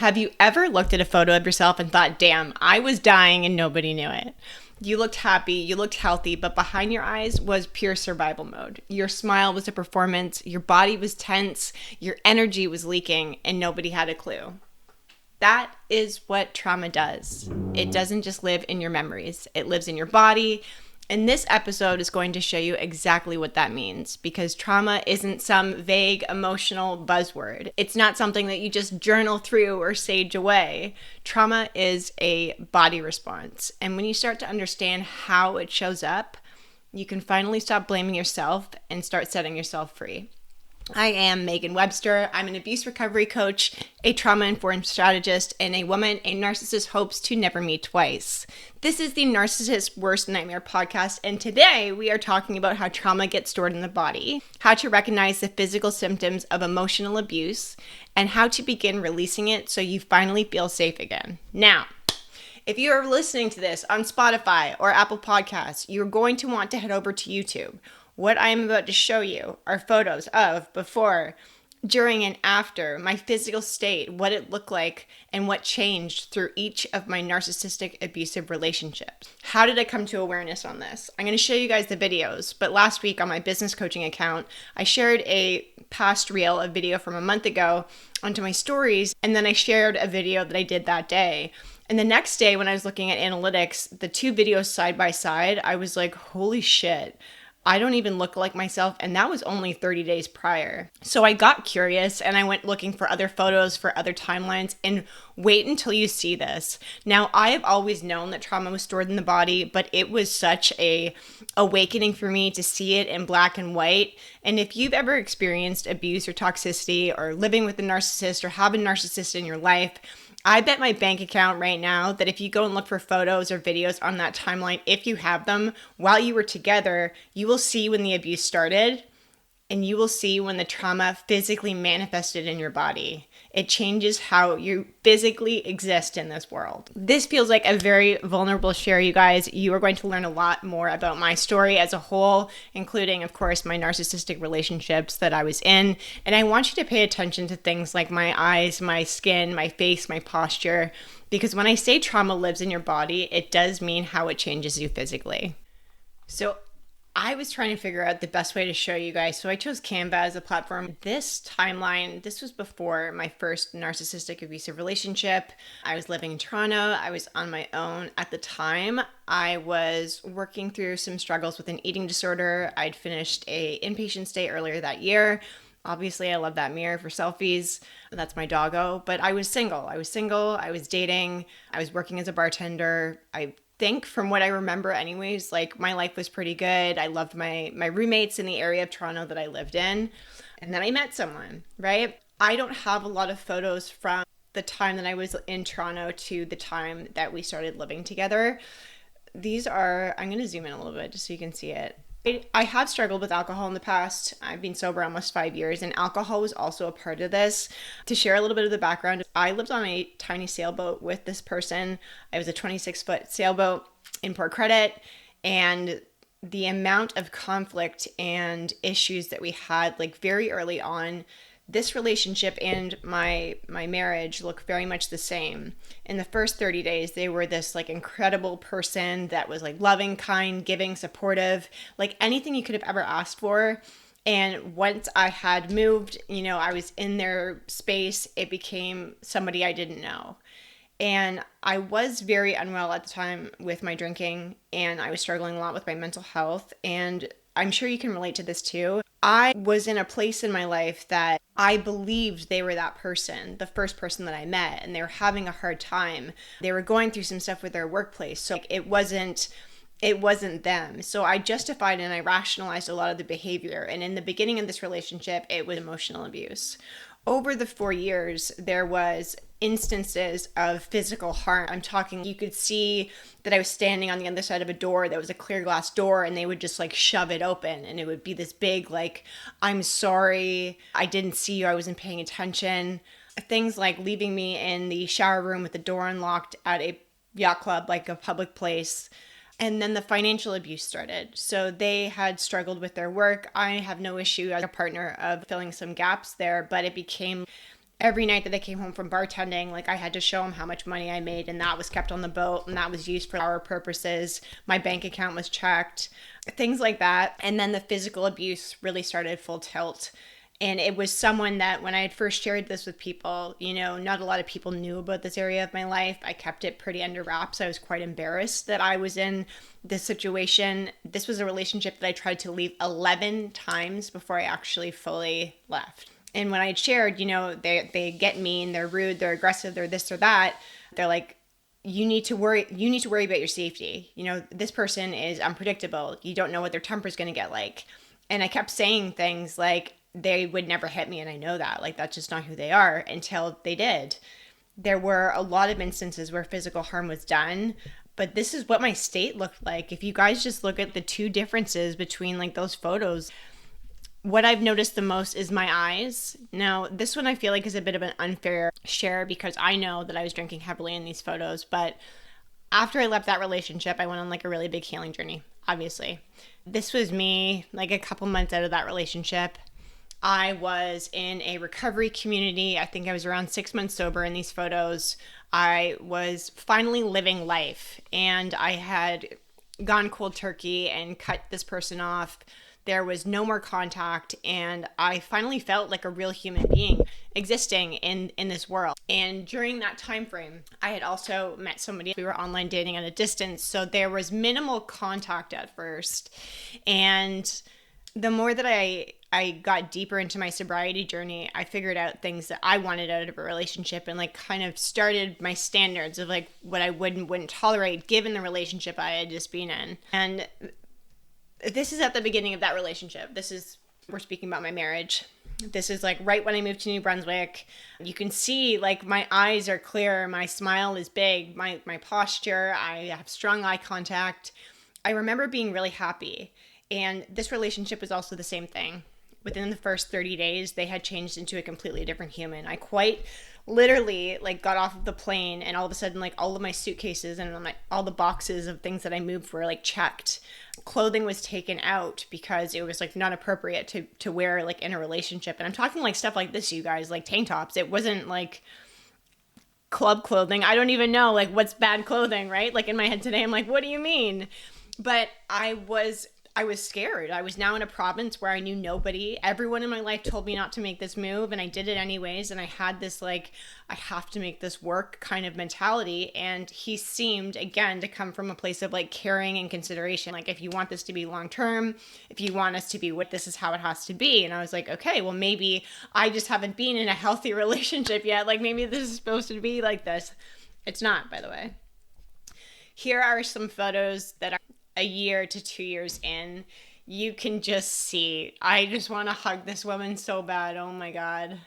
Have you ever looked at a photo of yourself and thought, damn, I was dying and nobody knew it? You looked happy, you looked healthy, but behind your eyes was pure survival mode. Your smile was a performance, your body was tense, your energy was leaking, and nobody had a clue. That is what trauma does. It doesn't just live in your memories, it lives in your body. And this episode is going to show you exactly what that means, because trauma isn't some vague emotional buzzword. It's not something that you just journal through or sage away. Trauma is a body response. And when you start to understand how it shows up, you can finally stop blaming yourself and start setting yourself free. I am Meaghan Webster. I'm an abuse recovery coach, a trauma-informed strategist, and a woman a narcissist hopes to never meet twice. This is the Narcissist's Worst Nightmare podcast, and today we are talking about how trauma gets stored in the body, how to recognize the physical symptoms of emotional abuse, and how to begin releasing it so you finally feel safe again. Now, if you are listening to this on Spotify or Apple Podcasts, you're going to want to head over to YouTube. What I am about to show you are photos of before, during, and after my physical state, what it looked like, and what changed through each of my narcissistic abusive relationships. How did I come to awareness on this? I'm going to show you guys the videos, but last week on my business coaching account, I shared a past reel, a video from a month ago, onto my stories, and then I shared a video that I did that day. And the next day when I was looking at analytics, the two videos side by side, I was like, holy shit. I don't even look like myself, and that was only 30 days prior. So I got curious and I went looking for other photos for other timelines, and wait until you see this. Now, I have always known that trauma was stored in the body, but it was such a awakening for me to see it in black and white. And if you've ever experienced abuse or toxicity or living with a narcissist or have a narcissist in your life, I bet my bank account right now that if you go and look for photos or videos on that timeline, if you have them, while you were together, you will see when the abuse started and you will see when the trauma physically manifested in your body. It changes how you physically exist in this world. This feels like a very vulnerable share, you guys. You are going to learn a lot more about my story as a whole, including, of course, my narcissistic relationships that I was in. And I want you to pay attention to things like my eyes, my skin, my face, my posture, because when I say trauma lives in your body, it does mean how it changes you physically. So I was trying to figure out the best way to show you guys, so I chose Canva as a platform. This timeline, this was before my first narcissistic abusive relationship. I was living in Toronto. I was on my own at the time. I was working through some struggles with an eating disorder. I'd finished a inpatient stay earlier that year. Obviously, I love that mirror for selfies. That's my doggo. But I was single. I was dating. I was working as a bartender. I think from what I remember anyways, like my life was pretty good. I loved my roommates in the area of Toronto that I lived in. And then I met someone, right? I don't have a lot of photos from the time that I was in Toronto to the time that we started living together. These are, I'm going to zoom in a little bit just so you can see it. I have struggled with alcohol in the past. I've been sober almost 5 years, and alcohol was also a part of this. To share a little bit of the background, I lived on a tiny sailboat with this person. It was a 26-foot sailboat in Port Credit, and the amount of conflict and issues that we had, like very early on, this relationship and my marriage look very much the same. In the first 30 days, they were this like incredible person that was like loving, kind, giving, supportive, like anything you could have ever asked for. And once I had moved, I was in their space, it became somebody I didn't know. And I was very unwell at the time with my drinking, and I was struggling a lot with my mental health. And I'm sure you can relate to this too. I was in a place in my life that I believed they were that person, the first person that I met, and they were having a hard time. They were going through some stuff with their workplace. So it wasn't them. So I justified and I rationalized a lot of the behavior. And in the beginning of this relationship, it was emotional abuse. Over the 4 years, there was instances of physical harm. I'm talking, you could see that I was standing on the other side of a door that was a clear glass door, and they would just like shove it open, and it would be this big like, I'm sorry, I didn't see you, I wasn't paying attention. Things like leaving me in the shower room with the door unlocked at a yacht club, like a public place. And then the financial abuse started. So they had struggled with their work. I have no issue as a partner of filling some gaps there, but it became Every night that I came home from bartending, like I had to show him how much money I made, and that was kept on the boat and that was used for our purposes. My bank account was checked, things like that. And then the physical abuse really started full tilt. And it was someone that when I had first shared this with people, you know, not a lot of people knew about this area of my life. I kept it pretty under wraps. I was quite embarrassed that I was in this situation. This was a relationship that I tried to leave 11 times before I actually fully left. And when I shared, you know, they get mean, they're rude, they're aggressive, they're this or that, they're like, you need to worry about your safety. You know, this person is unpredictable. You don't know what their temper is going to get like. And I kept saying things like, they would never hit me, and I know that. Like, that's just not who they are, until they did. There were a lot of instances where physical harm was done, but this is what my state looked like. If you guys just look at the two differences between like those photos, what I've noticed the most is my eyes. Now, this one I feel like is a bit of an unfair share because I know that I was drinking heavily in these photos, but after I left that relationship, I went on like a really big healing journey, obviously. This was me like a couple months out of that relationship. I was in a recovery community. I think I was around 6 months sober in these photos. I was finally living life, and I had gone cold turkey and cut this person off. There was no more contact, and I finally felt like a real human being existing in this world. And during that time frame, I had also met somebody. We were online dating at a distance, so there was minimal contact at first. And the more that I got deeper into my sobriety journey, I figured out things that I wanted out of a relationship and like kind of started my standards of like what I would and wouldn't tolerate given the relationship I had just been in. And this is at the beginning of that relationship. We're speaking about my marriage. This is like right when I moved to New Brunswick. You can see like my eyes are clear. My smile is big. My posture, I have strong eye contact. I remember being really happy. And this relationship was also the same thing. Within the first 30 days, they had changed into a completely different human. I quite literally like got off of the plane, and all of a sudden like all of my suitcases and all the boxes of things that I moved were like checked. Clothing was taken out because it was like not appropriate to wear like in a relationship. And I'm talking like stuff like this, you guys, like tank tops. It wasn't like club clothing. I don't even know like what's bad clothing, right? Like in my head today, I'm like, what do you mean? But I was scared. I was now in a province where I knew nobody. Everyone in my life told me not to make this move, and I did it anyways. And I had this like, I have to make this work kind of mentality. And he seemed, again, to come from a place of like caring and consideration. Like, if you want this to be long-term, if you want us to be what, this is how it has to be. And I was like, okay, well, maybe I just haven't been in a healthy relationship yet. Like, maybe this is supposed to be like this. It's not, by the way. Here are some photos that are a year to 2 years in. You can just see, I just want to hug this woman so bad. Oh my God.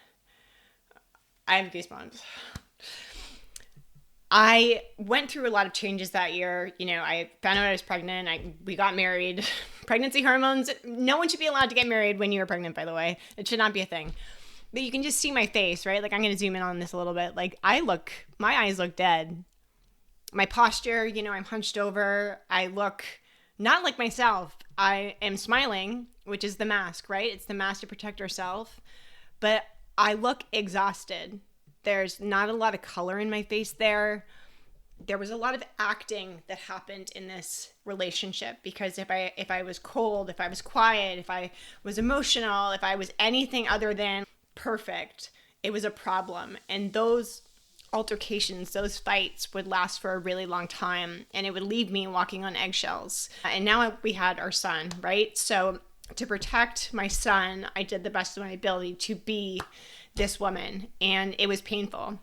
I have goosebumps. I went through a lot of changes that year. You know, I found out I was pregnant. We got married. Pregnancy hormones. No one should be allowed to get married when you're pregnant, by the way. It should not be a thing. But you can just see my face, right? Like, I'm going to zoom in on this a little bit. Like, my eyes look dead. My posture, you know, I'm hunched over. I look not like myself. I am smiling, which is the mask, right? It's the mask to protect ourselves. But I look exhausted. There's not a lot of color in my face there. There was a lot of acting that happened in this relationship, because if I was cold, if I was quiet, if I was emotional, if I was anything other than perfect, it was a problem. And those altercations, those fights would last for a really long time, and it would leave me walking on eggshells. And now we had our son, right? So to protect my son, I did the best of my ability to be this woman, and it was painful.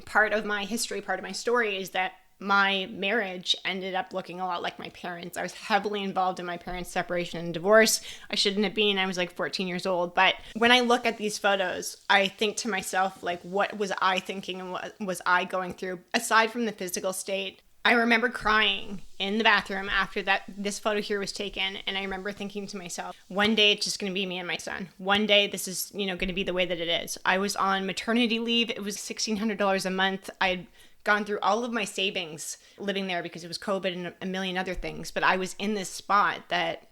Part of my history, part of my story is that my marriage ended up looking a lot like my parents. I was heavily involved in my parents' separation and divorce. I shouldn't have been. I was like 14 years old. But when I look at these photos, I think to myself, like, what was I thinking and what was I going through? Aside from the physical state, I remember crying in the bathroom after this photo here was taken. And I remember thinking to myself, one day it's just going to be me and my son. One day this is, going to be the way that it is. I was on maternity leave. It was $1,600 a month. I'd gone through all of my savings living there because it was COVID and a million other things. But I was in this spot that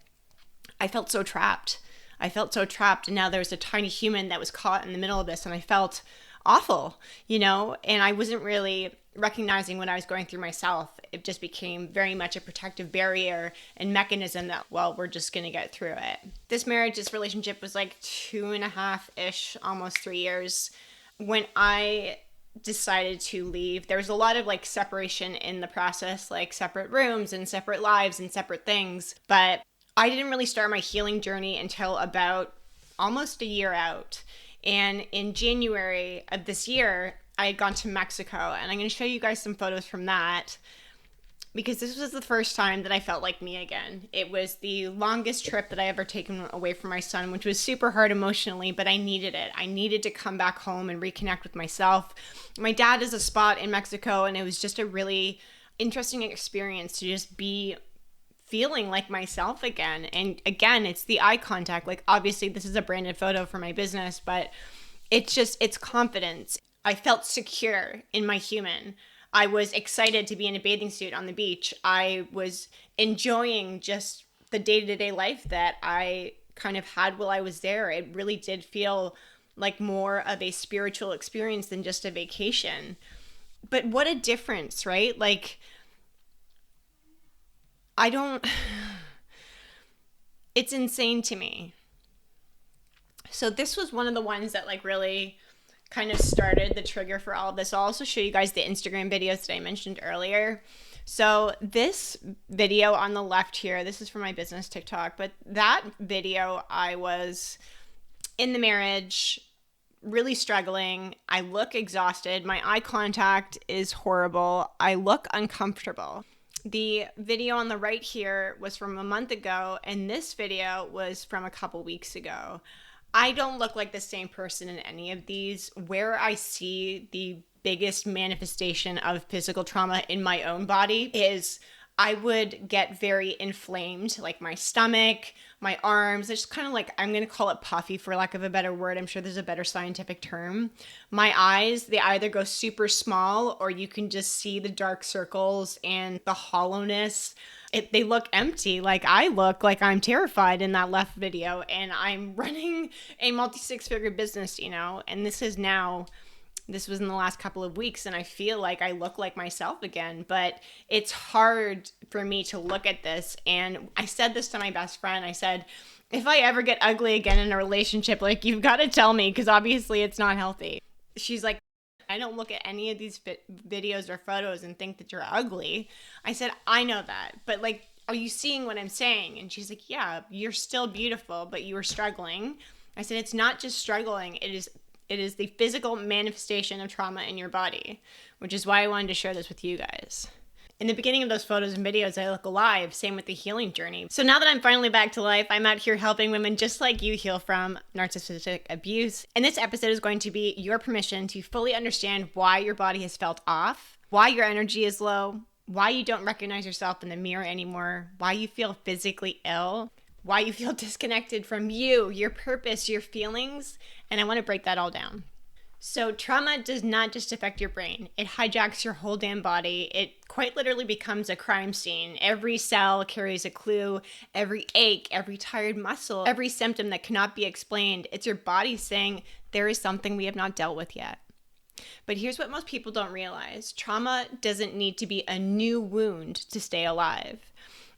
I felt so trapped. And now there was a tiny human that was caught in the middle of this. And I felt awful, and I wasn't really recognizing what I was going through myself. It just became very much a protective barrier and mechanism that, well, we're just going to get through it. This relationship was like 2.5-ish, almost 3 years. When I decided to leave, there was a lot of like separation in the process, like separate rooms and separate lives and separate things. But I didn't really start my healing journey until about almost a year out. And in January of this year, I had gone to Mexico, and I'm going to show you guys some photos from that because this was the first time that I felt like me again. It was the longest trip that I ever taken away from my son, which was super hard emotionally, but I needed it. I needed to come back home and reconnect with myself. My dad is a spot in Mexico, and it was just a really interesting experience to just be feeling like myself again. And again, it's the eye contact. Like, obviously this is a branded photo for my business, but it's confidence. I felt secure in my human. I was excited to be in a bathing suit on the beach. I was enjoying just the day-to-day life that I kind of had while I was there. It really did feel like more of a spiritual experience than just a vacation. But what a difference, right? Like, it's insane to me. So this was one of the ones that like really kind of started the trigger for all of this. I'll also show you guys the Instagram videos that I mentioned earlier. So this video on the left here, this is for my business TikTok, but that video, I was in the marriage, really struggling. I look exhausted. My eye contact is horrible. I look uncomfortable. The video on the right here was from a month ago, and this video was from a couple weeks ago. I don't look like the same person in any of these. Where I see the biggest manifestation of physical trauma in my own body is I would get very inflamed, like my stomach, my arms. It's just kind of like, I'm going to call it puffy for lack of a better word. I'm sure there's a better scientific term. My eyes, they either go super small or you can just see the dark circles and the hollowness. They look empty. Like, I look like I'm terrified in that left video, and I'm running a multi-six-figure business, and this was in the last couple of weeks, and I feel like I look like myself again, but it's hard for me to look at this. And I said this to my best friend. I said, if I ever get ugly again in a relationship, like, you've got to tell me, because obviously it's not healthy. She's like, I don't look at any of these videos or photos and think that you're ugly. I said, I know that, but like, are you seeing what I'm saying? And she's like, yeah, you're still beautiful, but you were struggling. I said, it's not just struggling. It is the physical manifestation of trauma in your body, which is why I wanted to share this with you guys. In the beginning of those photos and videos, I look alive. Same with the healing journey. So now that I'm finally back to life, I'm out here helping women just like you heal from narcissistic abuse. And this episode is going to be your permission to fully understand why your body has felt off, why your energy is low, why you don't recognize yourself in the mirror anymore, why you feel physically ill, why you feel disconnected from you, your purpose, your feelings. And I want to break that all down. So trauma does not just affect your brain. It hijacks your whole damn body. It quite literally becomes a crime scene. Every cell carries a clue. Every ache, every tired muscle, every symptom that cannot be explained. It's your body saying there is something we have not dealt with yet. But here's what most people don't realize. Trauma doesn't need to be a new wound to stay alive.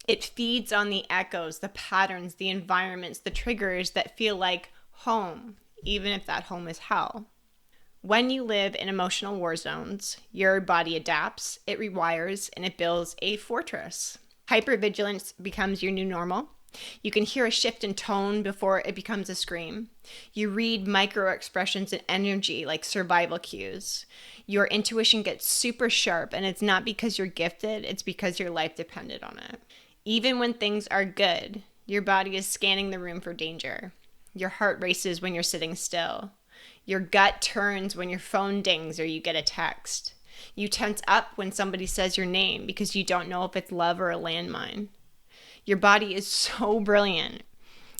It feeds on the echoes, the patterns, the environments, the triggers that feel like home, even if that home is hell. When you live in emotional war zones, your body adapts, it rewires, and it builds a fortress. Hypervigilance becomes your new normal. You can hear a shift in tone before it becomes a scream. You read micro expressions and energy like survival cues. Your intuition gets super sharp, and it's not because you're gifted, it's because your life depended on it. Even when things are good, your body is scanning the room for danger. Your heart races when you're sitting still. Your gut turns when your phone dings or you get a text. You tense up when somebody says your name because you don't know if it's love or a landmine. Your body is so brilliant.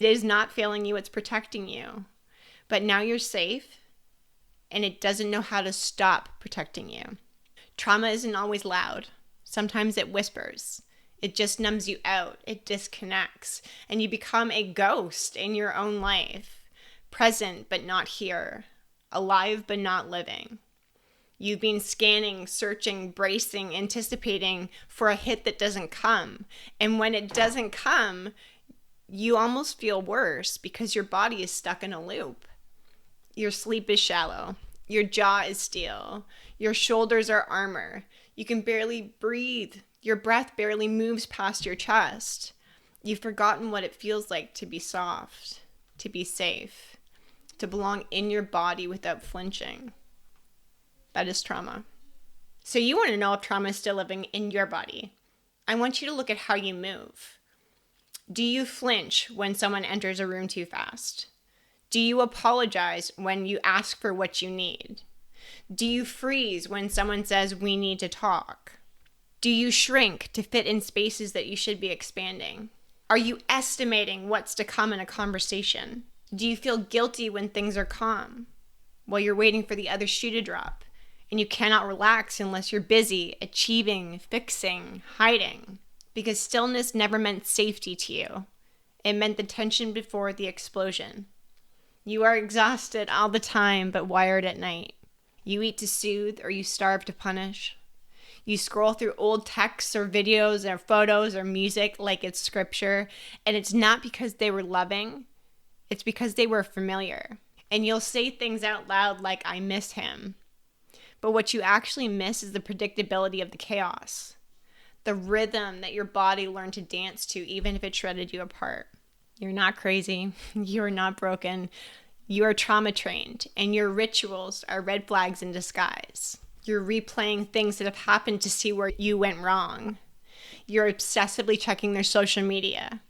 It is not failing you, it's protecting you. But now you're safe, and it doesn't know how to stop protecting you. Trauma isn't always loud. Sometimes it whispers. It just numbs you out. It disconnects, and you become a ghost in your own life. Present, but not here. alive but not living. You've been scanning, searching, bracing, anticipating for a hit that doesn't come. And when it doesn't come, you almost feel worse because your body is stuck in a loop. Your sleep is shallow. Your jaw is steel. Your shoulders are armor. You can barely breathe. Your breath barely moves past your chest. You've forgotten what it feels like to be soft, to be safe, to belong in your body without flinching. That is trauma. So you want to know if trauma is still living in your body. I want you to look at how you move. Do you flinch when someone enters a room too fast? Do you apologize when you ask for what you need? Do you freeze when someone says we need to talk? Do you shrink to fit in spaces that you should be expanding? Are you estimating what's to come in a conversation? Do you feel guilty when things are calm while you're waiting for the other shoe to drop? And you cannot relax unless you're busy, achieving, fixing, hiding. Because stillness never meant safety to you. It meant the tension before the explosion. You are exhausted all the time, but wired at night. You eat to soothe or you starve to punish. You scroll through old texts or videos or photos or music like it's scripture. And it's not because they were loving. It's because they were familiar. And you'll say things out loud like, I miss him. But what you actually miss is the predictability of the chaos. The rhythm that your body learned to dance to, even if it shredded you apart. You're not crazy. You're not broken. You are trauma trained, and your rituals are red flags in disguise. You're replaying things that have happened to see where you went wrong. You're obsessively checking their social media.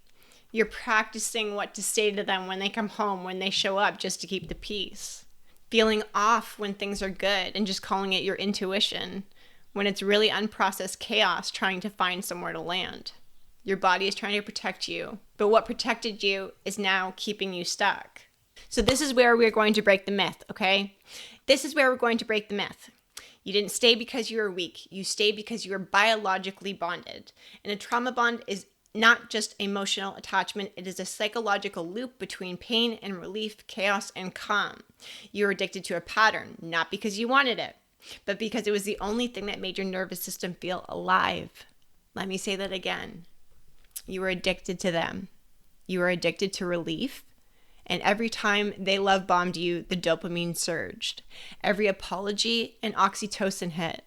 You're practicing what to say to them when they come home, when they show up, just to keep the peace. Feeling off when things are good and just calling it your intuition, when it's really unprocessed chaos trying to find somewhere to land. Your body is trying to protect you, but what protected you is now keeping you stuck. So this is where we're going to break the myth, okay? This is where we're going to break the myth. You didn't stay because you were weak. You stayed because you were biologically bonded. And a trauma bond is not just emotional attachment, it is a psychological loop between pain and relief, chaos and calm. You're addicted to a pattern, not because you wanted it, but because it was the only thing that made your nervous system feel alive. Let me say that again. You were addicted to them. You were addicted to relief. And every time they love bombed you, the dopamine surged. Every apology, an oxytocin hit.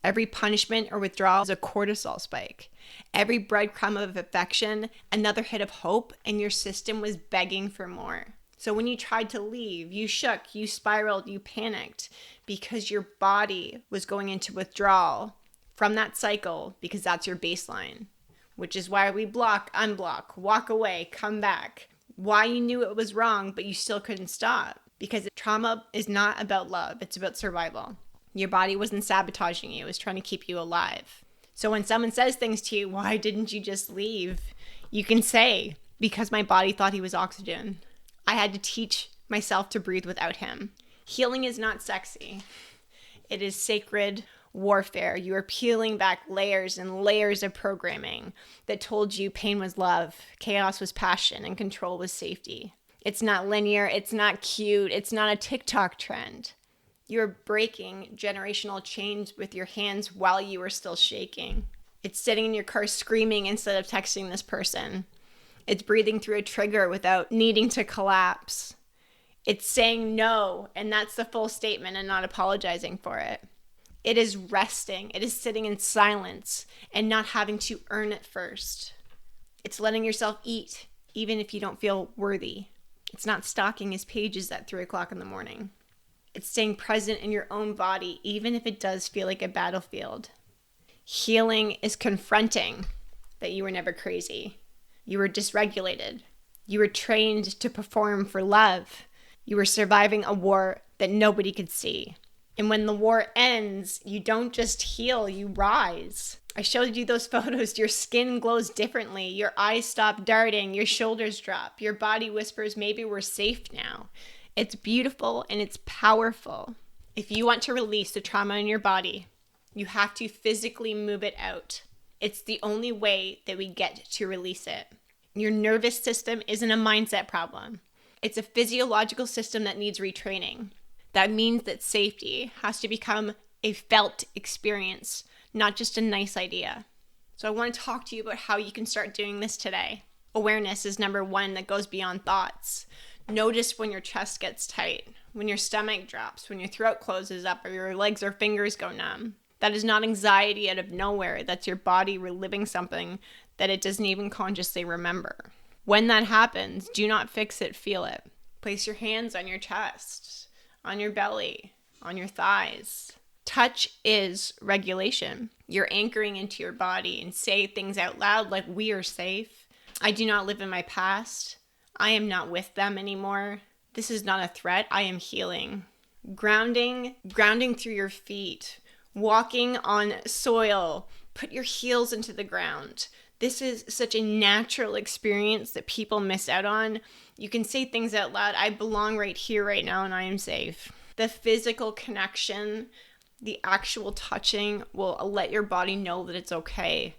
Every punishment or withdrawal is a cortisol spike. Every breadcrumb of affection, another hit of hope, and your system was begging for more. So when you tried to leave, you shook, you spiraled, you panicked because your body was going into withdrawal from that cycle because that's your baseline, which is why we block, unblock, walk away, come back. Why you knew it was wrong, but you still couldn't stop. Because trauma is not about love, it's about survival. Your body wasn't sabotaging you, it was trying to keep you alive. So when someone says things to you, why didn't you just leave? You can say, because my body thought he was oxygen. I had to teach myself to breathe without him. Healing is not sexy. It is sacred warfare. You are peeling back layers and layers of programming that told you pain was love, chaos was passion, and control was safety. It's not linear, it's not cute, it's not a TikTok trend. You're breaking generational chains with your hands while you are still shaking. It's sitting in your car screaming instead of texting this person. It's breathing through a trigger without needing to collapse. It's saying no, and that's the full statement and not apologizing for it. It is resting. It is sitting in silence and not having to earn it first. It's letting yourself eat, even if you don't feel worthy. It's not stalking his pages at 3 o'clock in the morning. It's staying present in your own body, even if it does feel like a battlefield. Healing is confronting that you were never crazy. You were dysregulated. You were trained to perform for love. You were surviving a war that nobody could see. And when the war ends, you don't just heal, you rise. I showed you those photos. Your skin glows differently. Your eyes stop darting. Your shoulders drop. Your body whispers, maybe we're safe now. It's beautiful and it's powerful. If you want to release the trauma in your body, you have to physically move it out. It's the only way that we get to release it. Your nervous system isn't a mindset problem. It's a physiological system that needs retraining. That means that safety has to become a felt experience, not just a nice idea. So I want to talk to you about how you can start doing this today. Awareness is number one that goes beyond thoughts. Notice when your chest gets tight, when your stomach drops, when your throat closes up, or your legs or fingers go numb. That is not anxiety out of nowhere. That's your body reliving something that it doesn't even consciously remember. When that happens, do not fix it, feel it. Place your hands on your chest, on your belly, on your thighs. Touch is regulation. You're anchoring into your body and say things out loud like, we are safe. I do not live in my past. I am not with them anymore. This is not a threat. I am healing. Grounding through your feet. Walking on soil. Put your heels into the ground. This is such a natural experience that people miss out on. You can say things out loud. I belong right here, right now, and I am safe. The physical connection, the actual touching will let your body know that it's okay.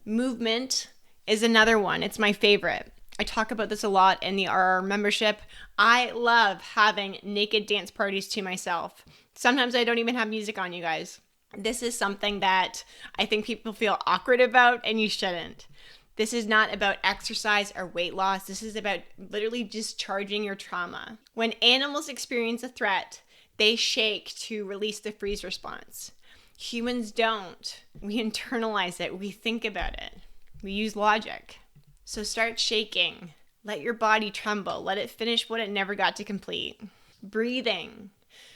Movement is another one. It's my favorite. I talk about this a lot in the RR membership. I love having naked dance parties to myself. Sometimes I don't even have music on, you guys. This is something that I think people feel awkward about, and you shouldn't. This is not about exercise or weight loss. This is about literally discharging your trauma. When animals experience a threat, they shake to release the freeze response. Humans don't. We internalize it. We think about it. We use logic. So start shaking. Let your body tremble. Let it finish what it never got to complete. Breathing.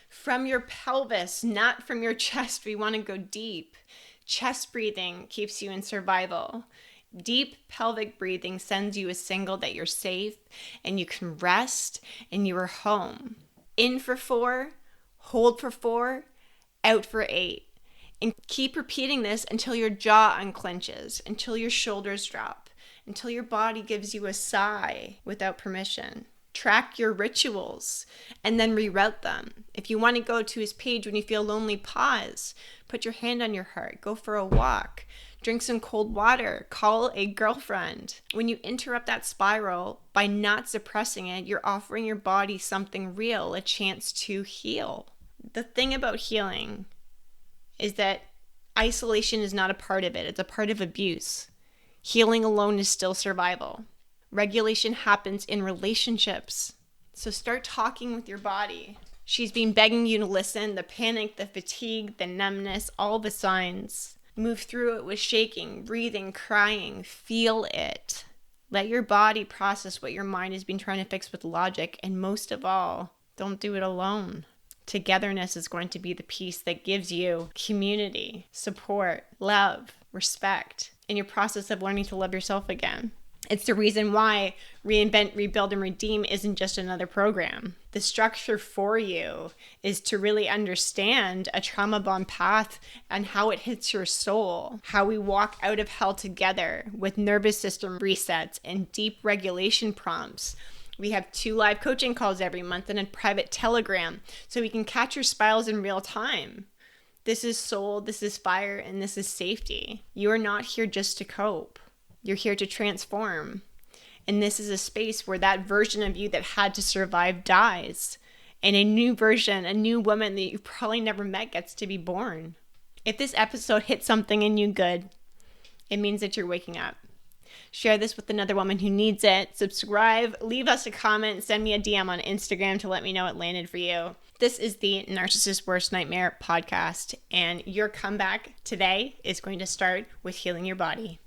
From your pelvis, not from your chest. We want to go deep. Chest breathing keeps you in survival. Deep pelvic breathing sends you a signal that you're safe and you can rest and you are home. In for 4, hold for 4, out for 8. And keep repeating this until your jaw unclenches, until your shoulders drop, until your body gives you a sigh without permission. Track your rituals and then reroute them. If you want to go to his page when you feel lonely, pause. Put your hand on your heart. Go for a walk. Drink some cold water. Call a girlfriend. When you interrupt that spiral by not suppressing it, you're offering your body something real, a chance to heal. The thing about healing is that isolation is not a part of it. It's a part of abuse. Healing alone is still survival. Regulation happens in relationships. So start talking with your body. She's been begging you to listen. The panic, the fatigue, the numbness, all the signs. Move through it with shaking, breathing, crying. Feel it. Let your body process what your mind has been trying to fix with logic. And most of all, don't do it alone. Togetherness is going to be the piece that gives you community, support, love, respect in your process of learning to love yourself again. It's the reason why Reinvent, Rebuild, and Redeem isn't just another program. The structure for you is to really understand a trauma-bond path and how it hits your soul, how we walk out of hell together with nervous system resets and deep regulation prompts. We have 2 live coaching calls every month and a private Telegram so we can catch your spirals in real time. This is soul, this is fire, and this is safety. You are not here just to cope. You're here to transform. And this is a space where that version of you that had to survive dies. And a new version, a new woman that you probably never met gets to be born. If this episode hit something in you good, it means that you're waking up. Share this with another woman who needs it. Subscribe, leave us a comment, send me a DM on Instagram to let me know it landed for you. This is the Narcissist Worst Nightmare podcast, and your comeback today is going to start with healing your body.